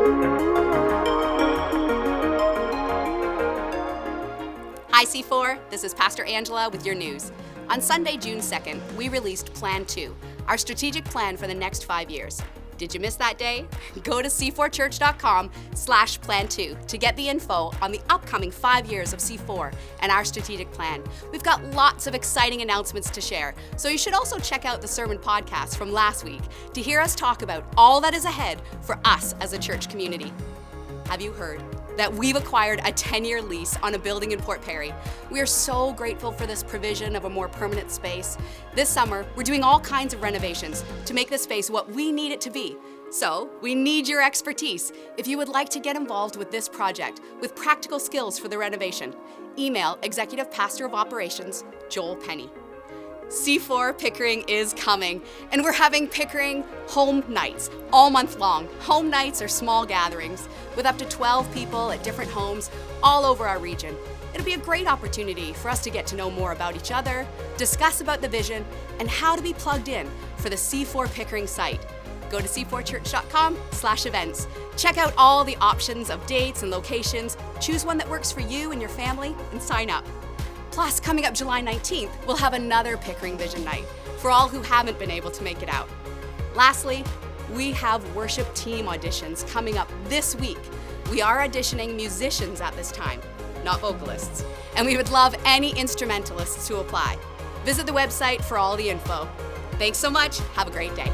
Hi C4, this is Pastor Angela with your news. On Sunday, June 2nd, we released Plan 2, our strategic plan for the next 5 years. Did you miss that day? Go to c4church.com/plan2 to get the info on the upcoming 5 years of C4 and our strategic plan. We've got lots of exciting announcements to share, so you should also check out the sermon podcast from last week to hear us talk about all that is ahead for us as a church community. Have you heard that we've acquired a 10-year lease on a building in Port Perry? We are so grateful for this provision of a more permanent space. This summer, we're doing all kinds of renovations to make this space what we need it to be. So, we need your expertise. If you would like to get involved with this project with practical skills for the renovation, email Executive Pastor of Operations, Joel Penny. C4 Pickering is coming, and we're having Pickering home nights all month long. Home nights are small gatherings with up to 12 people at different homes all over our region. It'll be a great opportunity for us to get to know more about each other, discuss about the vision, and how to be plugged in for the C4 Pickering site. Go to c4church.com/events. Check out all the options of dates and locations, choose one that works for you and your family, and sign up. Plus, coming up July 19th, we'll have another Pickering Vision Night for all who haven't been able to make it out. Lastly, we have worship team auditions coming up this week. We are auditioning musicians at this time, not vocalists, and we would love any instrumentalists to apply. Visit the website for all the info. Thanks so much. Have a great day.